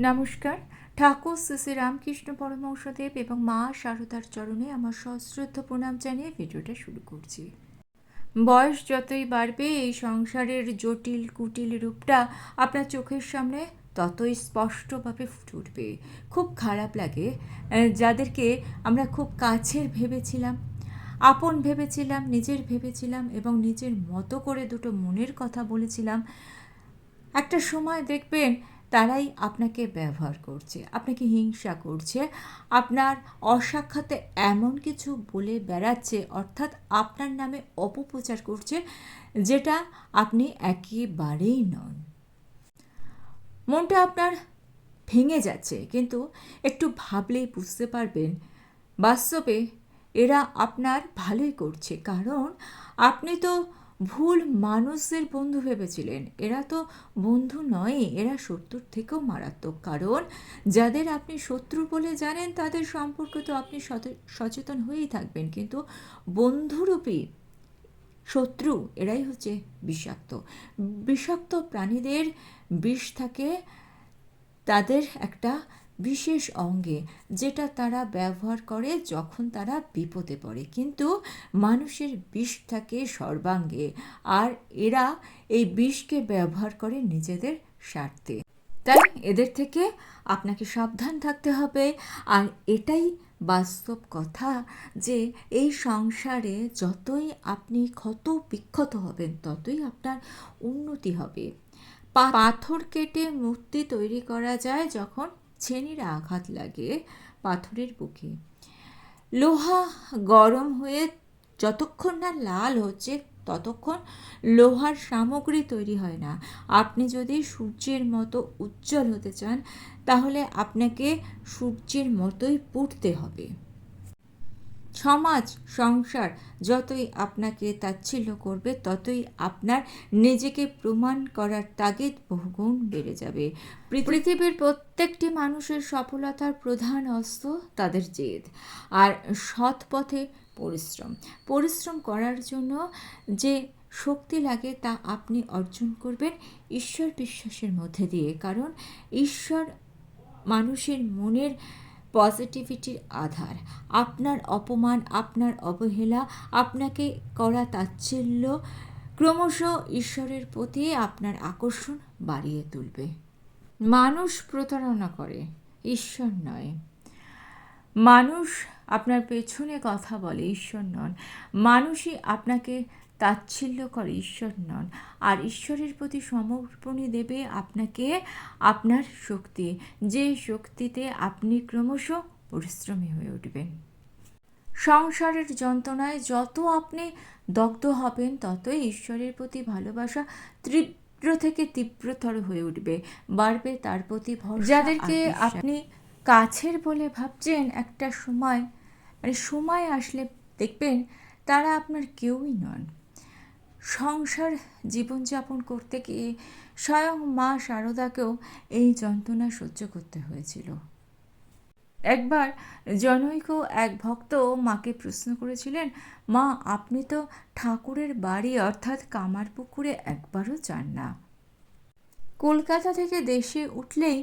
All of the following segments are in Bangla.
নমস্কার। ঠাকুর শ্রী শ্রী রামকৃষ্ণ পরমহংসদেব এবং মা শারদার চরণে আমার সশ্রদ্ধ প্রণাম জানিয়ে ভিডিওটা শুরু করছি। বয়স যতই বাড়বে এই সংসারের জটিল কুটিল রূপটা আপনার চোখের সামনে ততই স্পষ্টভাবে ফুটে উঠবে। খুব খারাপ লাগে যাদেরকে আমরা খুব কাছের ভেবেছিলাম, আপন ভেবেছিলাম, নিজের ভেবেছিলাম এবং নিজের মতো করে দুটো মনের কথা বলেছিলাম, একটা সময় দেখবেন তারাই আপনাকে ব্যবহার করছে, আপনাকে হিংসা করছে, আপনার অসাক্ষাতে এমন কিছু বলে বেড়াচ্ছে, অর্থাৎ আপনার নামে অপপ্রচার করছে, যেটা আপনি একেবারেই নন। মনটা আপনার ভেঙে যাচ্ছে, কিন্তু একটু ভাবলেই বুঝতে পারবেন বাস্তবে এরা আপনার ভালোই করছে, কারণ আপনি তো ভুল মানুষদের বন্ধু ভেবেছিলেন। এরা তো বন্ধু নয়, এরা শত্রুর থেকেও মারাত্মক, কারণ যাদের আপনি শত্রু বলে জানেন তাদের সম্পর্কে তো আপনি সচেতন হয়েই থাকবেন, কিন্তু বন্ধুরূপী শত্রু এরাই হচ্ছে বিষাক্ত। বিষাক্ত প্রাণীদের বিষ থাকে তাদের একটা বিশেষ অঙ্গে, যেটা তারা ব্যবহার করে যখন তারা বিপদে পড়ে, কিন্তু মানুষের বিষ থাকে সর্বাঙ্গে, আর এরা এই বিষকে ব্যবহার করে নিজেদের স্বার্থে। তাই এদের থেকে আপনাকে সাবধান থাকতে হবে। আর এটাই বাস্তব কথা যে এই সংসারে যতই আপনি ক্ষত বিক্ষত হবেন ততই আপনার উন্নতি হবে। পাথর কেটে মূর্তি তৈরি করা যায় যখন ছেনির আঘাত লাগে পাথরের বুকে। লোহা গরম হয়ে যতক্ষণ না লাল হচ্ছে ততক্ষণ লোহার সামগ্রী তৈরি হয় না। আপনি যদি সূর্যের মতো উজ্জ্বল হতে চান তাহলে আপনাকে সূর্যের মতোই পুড়তে হবে। সমাজ সংসার যতই আপনাকে তাচ্ছিল্য করবে ততই আপনার নিজেকে প্রমাণ করার তাগিদ বহুগুণ বেড়ে যাবে। পৃথিবীর প্রত্যেকটি মানুষের সফলতার প্রধান অস্ত্র তাদের জেদ আর সৎ পথে পরিশ্রম। পরিশ্রম করার জন্য যে শক্তি লাগে তা আপনি অর্জন করবেন ঈশ্বর বিশ্বাসের মধ্যে দিয়ে, কারণ ঈশ্বর মানুষের মনের পজিটিভিটির আধার। আপনার অপমান, আপনার অবহেলা, আপনাকে করা তাচ্ছিল্য ক্রমশ ঈশ্বরের প্রতি আপনার আকর্ষণ বাড়িয়ে তুলবে। মানুষ প্রতারণা করে, ঈশ্বর নয়। মানুষ আপনার পেছনে কথা বলে, ঈশ্বর নন। মানুষই আপনাকে তাচ্ছিল্য করে, ঈশ্বর নন। আর ঈশ্বরের প্রতি সমর্পণই দেবে আপনাকে আপনার শক্তি, যে শক্তিতে আপনি ক্রমশ পরিশ্রমী হয়ে উঠবেন। সংসারের যন্ত্রণায় যত আপনি দগ্ধ হবেন ততই ঈশ্বরের প্রতি ভালোবাসা তীব্র থেকে তীব্রতর হয়ে উঠবে, বাড়বে তার প্রতি ভরসা। যাদেরকে আপনি কাছের বলে ভাবছেন, একটা সময় আসলে দেখবেন তারা আপনার কেউই নন। সংসার জীবনযাপন করতে গিয়ে স্বয়ং মা শারদাকেও এই যন্ত্রণা সহ্য করতে হয়েছিল। একবার জনৈক এক ভক্ত মাকে প্রশ্ন করেছিলেন, মা, আপনি তো ঠাকুরের বাড়ি অর্থাৎ কামারপুকুরে একবারও যান না। কলকাতা থেকে দেশে উঠলেই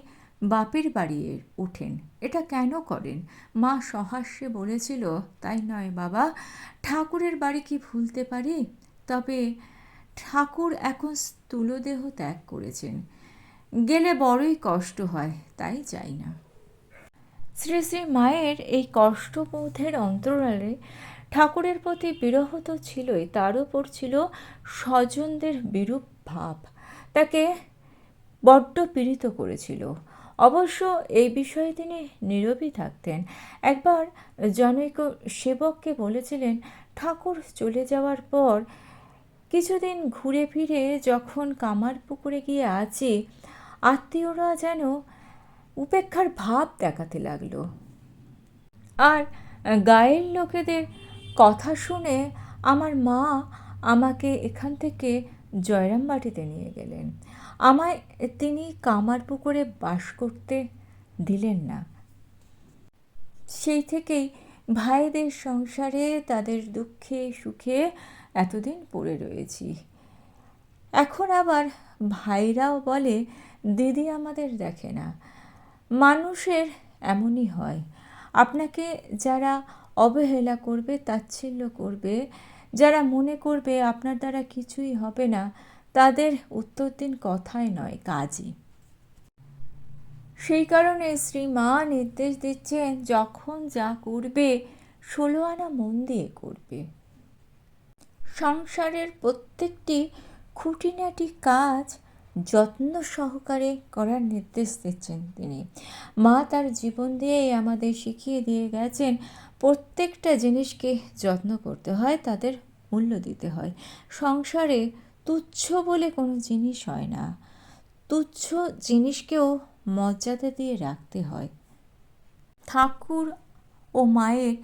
বাপের বাড়ি ওঠেন, এটা কেন করেন? মা সহাস্যে বলেছিল, তাই নয় বাবা, ঠাকুরের বাড়ি কি ভুলতে পারি? তবে ঠাকুর এখন স্থূলদেহ ত্যাগ করেছেন, গেলে বড়ই কষ্ট হয়, তাই যাই না। শ্রী শ্রী মায়ের এই কষ্টবোধের অন্তরালে ঠাকুরের প্রতি বিরহ তো ছিলই, তার উপর ছিল স্বজনদের বিরূপ ভাব, তাকে বড্ড পীড়িত করেছিল। অবশ্য এই বিষয়ে তিনি নীরবই থাকতেন। একবার জনৈক সেবককে বলেছিলেন, ঠাকুর চলে যাওয়ার পর কিছুদিন ঘুরে ফিরে যখন কামারপুকুরে গিয়ে আছি, আত্মীয়রা যেন উপেক্ষার ভাব দেখাতে লাগলো, আর গায়ের লোকেদের কথা শুনে আমার মা আমাকে এখান থেকে জয়রামবাটিতে নিয়ে গেলেন। আমায় তিনি কামারপুকুরে বাস করতে দিলেন না। সেই থেকেই ভাইদের সংসারে তাদের দুঃখে সুখে এতদিন পড়ে রয়েছি। এখন আবার ভাইরাও বলে, দিদি আমাদের দেখে না। মানুষের এমনই হয়, আপনাকে যারা অবহেলা করবে, তাচ্ছিল্য করবে, যারা মনে করবে আপনার দ্বারা কিছুই হবে না, তাদের উত্তর দিন কথায় নয়, কাজে। সেই কারণে শ্রী মা নির্দেশ দিচ্ছেন, যখন যা করবে 16 আনা মন দিয়ে করবে। সংসারের প্রত্যেকটি খুঁটিনাটি কাজ যত্ন সহকারে করার নির্দেশ দিচ্ছেন তিনি। মা তার জীবন দিয়েই আমাদের শিখিয়ে দিয়ে গেছেন, প্রত্যেকটা জিনিসকে যত্ন করতে হয়, তাদের মূল্য দিতে হয়। সংসারে তুচ্ছ বলে কোনো জিনিস হয় না, তুচ্ছ জিনিসকেও মর্যাদা দিয়ে রাখতে হয়। ঠাকুর ও মায়ের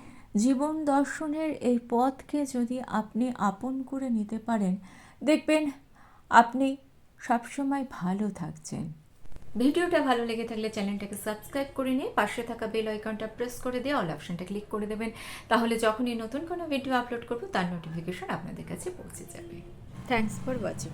জীবন দর্শনের এই পথকে যদি আপনি আপন করে নিতে পারেন, দেখবেন আপনি সবসময় ভালো থাকছেন। ভিডিওটা ভালো লেগে থাকলে চ্যানেলটাকে সাবস্ক্রাইব করে নিয়ে পাশে থাকা বেল আইকনটা প্রেস করে দিয়ে অল অপশনটা ক্লিক করে দেবেন। তাহলে যখনই নতুন কোনো ভিডিও আপলোড করব, তার নোটিফিকেশন আপনাদের কাছে পৌঁছে যাবে। Thanks for watching.